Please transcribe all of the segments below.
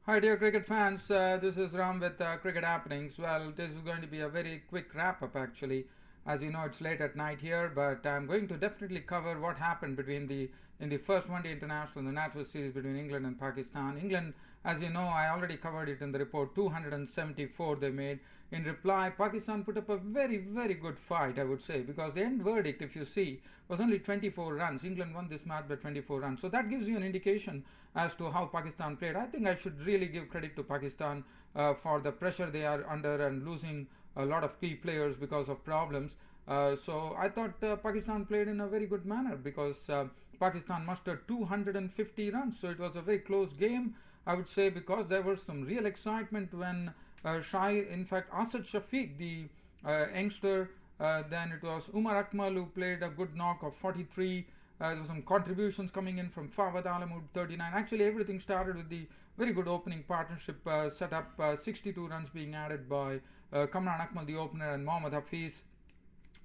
Hi, dear cricket fans. This is Ram with Cricket Happenings. Well, this is going to be a very quick wrap up, actually. As you know, it's late at night here, but I'm going to definitely cover what happened between the in the first one-day international, the natural series between England and Pakistan. England, as you know, I already covered it in the report. 274 they made. In reply, Pakistan put up a very good fight, I would say, because the end verdict, if you see, was only 24 runs. England won this match by 24 runs. So that gives you an indication as to how Pakistan played. I think I should really give credit to Pakistan for the pressure they are under and losing a lot of key players because of problems. So I thought Pakistan played in a very good manner because Pakistan mustered 250 runs. So it was a very close game, I would say, because there was some real excitement when in fact, Asad Shafiq, the youngster, then it was Umar Akmal who played a good knock of 43. There were some contributions coming in from Fawad Alam, 39. Actually, everything started with the very good opening partnership set up, 62 runs being added by Kamran Akmal, the opener, and Mohammad Hafiz.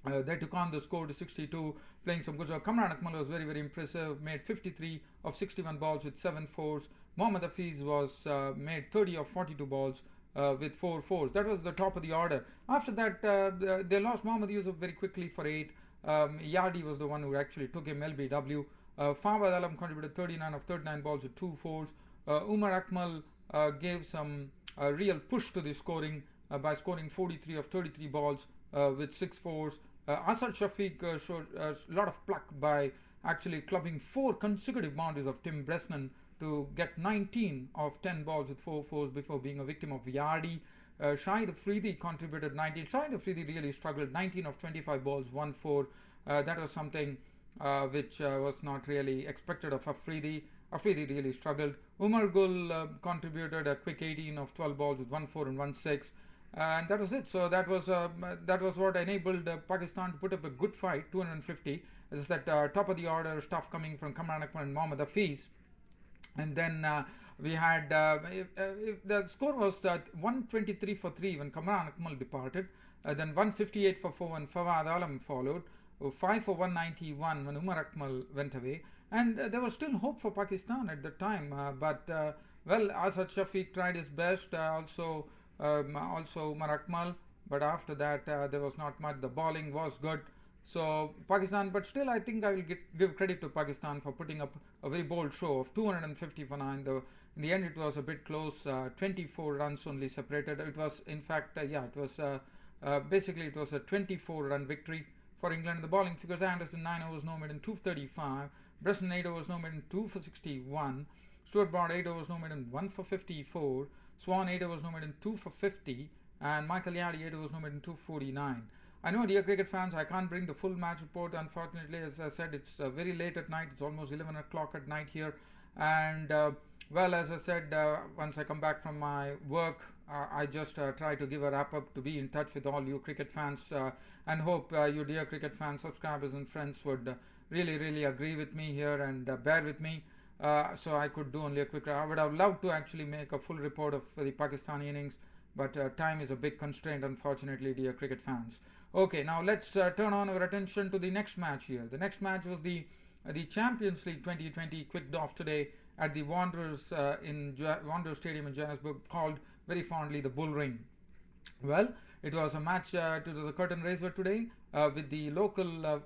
They took on the score to 62, playing some good. So Kamran Akmal was very impressive, made 53 of 61 balls with 7 fours. Mohammad Hafiz was made 30 of 42 balls with 4 fours. That was the top of the order. After that, they lost Mohammad Yusuf very quickly for 8. Yardi was the one who actually took him LBW. Fawad Alam contributed 39 of 39 balls with 2 fours. Umar Akmal gave some real push to the scoring by scoring 43 of 33 balls with 6 fours. Asad Shafiq showed a lot of pluck by actually clubbing 4 consecutive boundaries of Tim Bresnan to get 19 of 10 balls with 4 fours before being a victim of Yardi. Shahid Afridi contributed 19. Shahid Afridi really struggled, 19 of 25 balls, 1 4. That was something which was not really expected of Afridi. Afridi really struggled. Umar Gul contributed a quick 18 of 12 balls with 1 4 and 1 6. And that was it. So that was what enabled Pakistan to put up a good fight, 250. As I said, top of the order stuff coming from Kamran Akmal and Mohammad Hafiz. And then we had the score was 123 for 3 when Kamran Akmal departed. Then 158 for 4 when Fawad Alam followed. 5 for 191 when Umar Akmal went away. And there was still hope for Pakistan at the time. But well, Asad Shafiq tried his best. Also Umar Akmal. But after that, there was not much. The bowling was good. So Pakistan, but still, I think I will give credit to Pakistan for putting up a very bold show of 250 for 9. Though in the end, it was a bit close. 24 runs only separated. It was, in fact, it was basically it was a 24-run victory for England. The bowling figures: Anderson 9 overs no made in 235, Bresnan 8 overs no made in 2 for 61, Stuart Broad 8 overs no made in 1 for 54, Swan 8 overs no made in 2 for 50, and Michael Yardy 8 overs no made in 249. I know, dear cricket fans, I can't bring the full match report. Unfortunately, as I said, it's very late at night. It's almost 11 o'clock at night here. And, well, as I said, once I come back from my work, I just try to give a wrap up to be in touch with all you cricket fans and hope you, dear cricket fans, subscribers, and friends would really agree with me here and bear with me. So I could do only a quick. I would have loved to actually make a full report of the Pakistani innings, but time is a big constraint, unfortunately, dear cricket fans. Okay, now let's turn on our attention to the next match here. The next match was the Champions League 2020 kicked off today at the Wanderers Wanderers Stadium in Johannesburg, called very fondly the Bull Ring. Well, it was a match. It was a curtain raiser today with the local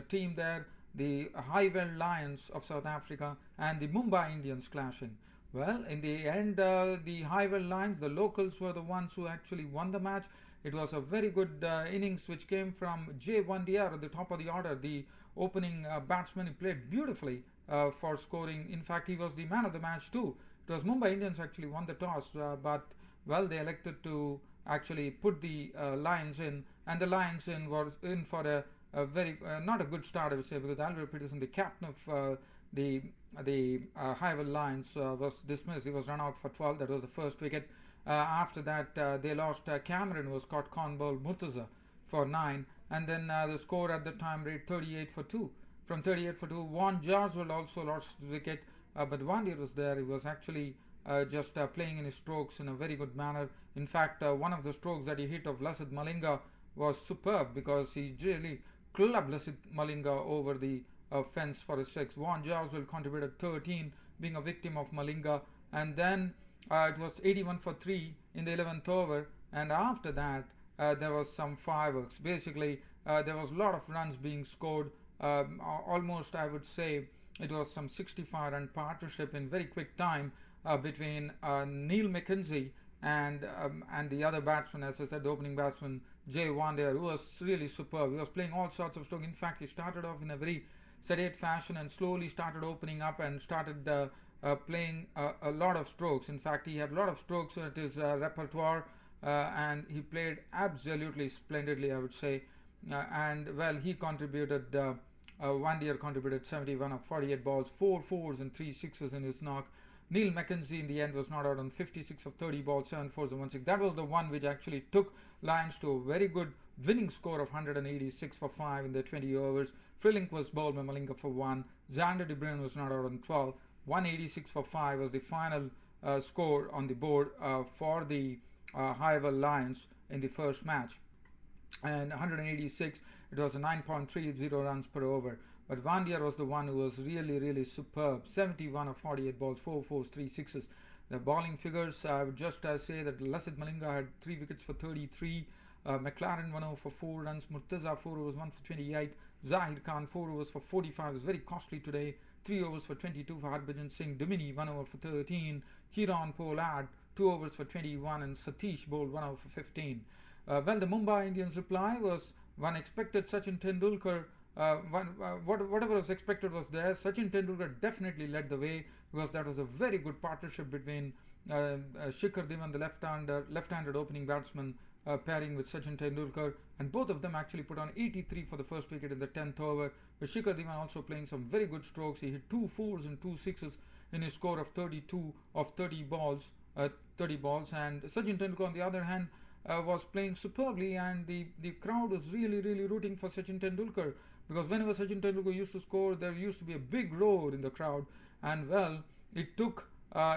team there, the highveld Lions of South Africa, and the Mumbai Indians clashing. Well, in the end, the highveld Lions, the locals, were the ones who actually won the match. It was a very good innings which came from Jay Wandiar at the top of the order, the opening batsman. He played beautifully for scoring. In fact, he was the man of the match too. It was Mumbai Indians actually won the toss, but well, they elected to actually put the Lions in, and the Lions in was in for a very not a good start, I would say, because Alvaro Peterson, the captain of the highveld Lions, was dismissed. He was run out for 12. That was the first wicket. After that, they lost. Cameron was caught Cornball Murtaza for 9, and then the score at the time read 38 for 2. From 38 for 2, Warren Jarswell also lost the wicket, but Wandier was there. He was actually just playing in his strokes in a very good manner. In fact, one of the strokes that he hit of Lasith Malinga was superb because he really clubbed Lasith Malinga over the fence for a 6. Warren Jarswell contributed 13, being a victim of Malinga, and then It was 81 for 3 in the 11th over, and after that, there was some fireworks. Basically, there was a lot of runs being scored. Almost, I would say, it was some 65-run partnership in very quick time between Neil McKenzie and the other batsman, as I said, the opening batsman Jay Wandier, who was really superb. He was playing all sorts of strokes. In fact, he started off in a very sedate fashion and slowly started opening up and started playing a lot of strokes. In fact, he had a lot of strokes at his repertoire, and he played absolutely splendidly, I would say. And well, he contributed. One year contributed 71 of 48 balls, 4 fours and 3 sixes in his knock. Neil McKenzie in the end was not out on 56 of 30 balls, 7 fours and 1 6. That was the one which actually took Lions to a very good winning score of 186 for 5 in the 20 overs. Frelink was bowled by Malinga for 1. Xander de Bruyne was not out on 12. 186 for 5 was the final score on the board for the highveld Lions in the first match. And 186, it was a 9.30 runs per over. But Wandier was the one who was really superb. 71 of 48 balls, 4 fours, 3 sixes. The bowling figures, I would just say that Lasith Malinga had 3 wickets for 33. McLaren 1 over for 4 runs. Murtaza 4 overs, 1 for 28. Zahir Khan 4 overs for 45. It was very costly today. 3 overs for 22 for Harbhajan Singh. Dumini 1 over for 13. Kieron Pollard 2 overs for 21. And Satish bowled 1 over for 15. Well, the Mumbai Indians' reply was one expected Sachin Tendulkar. Whatever was expected was there. Sachin Tendulkar definitely led the way because that was a very good partnership between Shikhar Dhawan, the left-handed opening batsman, pairing with Sachin Tendulkar, and both of them actually put on 83 for the first wicket in the 10th over. With Shikhar Dhawan also playing some very good strokes. He hit 2 fours and 2 sixes in his score of 32 of 30 balls, and Sachin Tendulkar on the other hand was playing superbly, and the crowd was really rooting for Sachin Tendulkar, because whenever Sachin Tendulkar used to score, there used to be a big roar in the crowd. And well, it took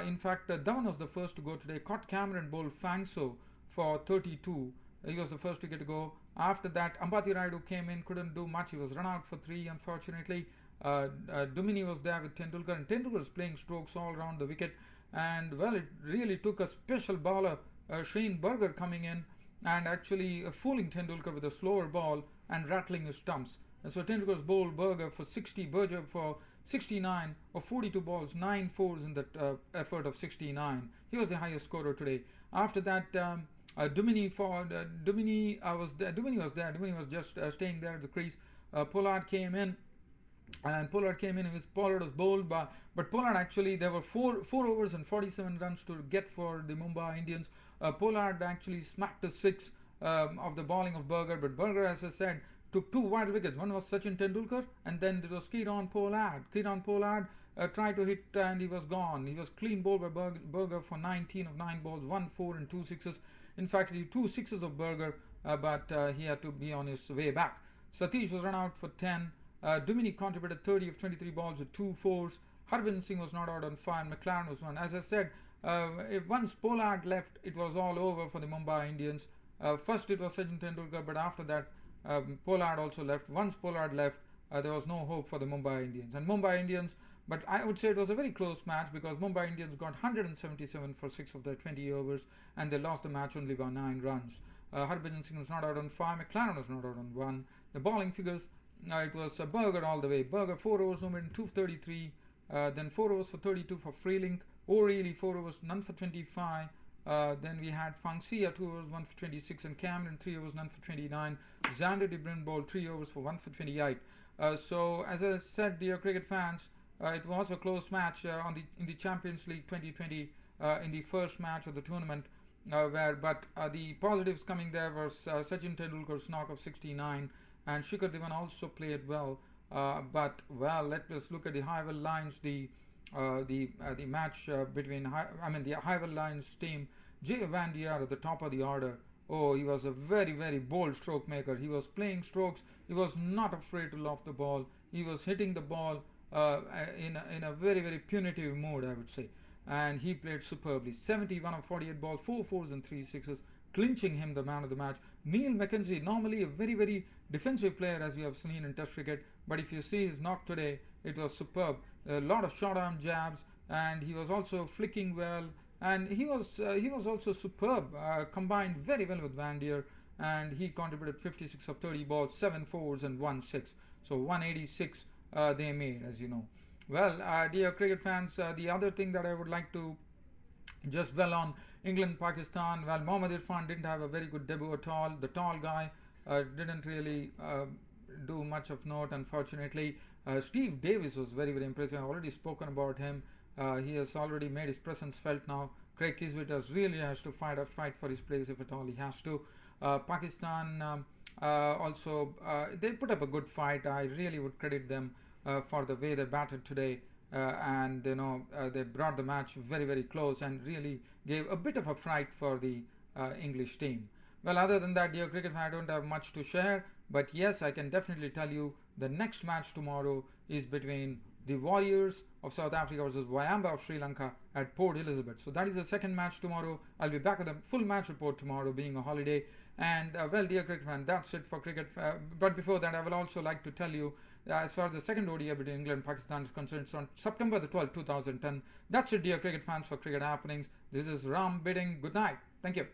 in fact Dhawan was the first to go today. Caught Cameron bowled Fangso for 32. He was the first wicket to go. After that, Ambati Rayudu came in, couldn't do much. He was run out for 3, unfortunately. Dumini was there with Tendulkar, and Tendulkar was playing strokes all around the wicket. And well, it really took a special bowler, Shane Burger, coming in and actually fooling Tendulkar with a slower ball and rattling his stumps. And so Tendulkar's bowled Burger for 69 of 42 balls, 9 fours in that effort of 69. He was the highest scorer today. After that, Dumini was there. Dumini was just staying there at the crease. Pollard came in. And Pollard was bowled by, but Pollard actually, there were 4 overs and 47 runs to get for the Mumbai Indians. Pollard actually smacked a 6 of the bowling of Burger, but Burger, as I said, took 2 wide wickets. One was Sachin Tendulkar, and then there was Kieron Pollard. Kieron Pollard tried to hit, and he was gone. He was clean bowled by Burger for 19 of 9 balls, 1 4 and 2 sixes. In fact, he had 2 sixes of Burger, but he had to be on his way back. Satish was run out for 10. Dumini contributed 30 of 23 balls with 2 fours. Harbhajan Singh was not out on 5. McLaren was 1. As I said, once Pollard left, it was all over for the Mumbai Indians. First it was Sachin Tendulkar, but after that, Pollard also left. Once Pollard left, there was no hope for the Mumbai Indians. And Mumbai Indians, but I would say it was a very close match, because Mumbai Indians got 177 for 6 of their 20 overs, and they lost the match only by 9 runs. Harbhajan Singh was not out on 5. McLaren was not out on 1. The bowling figures, it was Burger all the way. Burger 4 overs, no more than 233. Then 4 overs for 32 for Frelink. O'Reilly 4 overs, none for 25. Then we had Fangsia 2 overs, 1 for 26, and Cameron 3 overs, none for 29. Xander de Bruyne bowled 3 overs for 1 for 28. So as I said, dear cricket fans, it was a close match in the Champions League 2020 in the first match of the tournament. But the positives coming there was Sachin Tendulkar's knock of 69, and Shikhar Dhawan also played well. But well, let us look at the highveld Lions. The match between the highveld Lions team. Jay Wandier at the top of the order. Oh, he was a very bold stroke maker. He was playing strokes. He was not afraid to loft the ball. He was hitting the ball in a very punitive mode, I would say. And he played superbly. 71 of 48 balls, 4 fours and 3 sixes, clinching him the man of the match. Neil McKenzie, normally a very defensive player, as you have seen in Test cricket, but if you see his knock today, it was superb. A lot of short arm jabs, and he was also flicking well. and he was also superb. Combined very well with Van Deer, and he contributed 56 of 30 balls, 7 fours and 1 6. So 186 they made, as you know. Well, dear cricket fans, the other thing that I would like to just well on England Pakistan. Well, Mohammad Irfan didn't have a very good debut at all. The tall guy didn't really do much of note, unfortunately. Steve Davis was very, very impressive. I've already spoken about him. He has already made his presence felt now. Craig Kiswit really has to fight for his place if at all he has to. Pakistan also they put up a good fight. I really would credit them for the way they batted today. And they brought the match very, very close and really gave a bit of a fright for the English team. Well, other than that, dear cricket fan, I don't have much to share, but yes, I can definitely tell you the next match tomorrow is between the Warriors of South Africa versus Wayamba of Sri Lanka at Port Elizabeth. So that is the second match tomorrow. I'll be back with a full match report tomorrow, being a holiday. And well, dear cricket fan, that's it for cricket. But before that, I will also like to tell you, as far as the second ODI between England and Pakistan is concerned, it's on September the 12th, 2010. That's it, dear cricket fans, for Cricket Happenings. This is Ram bidding good night. Thank you.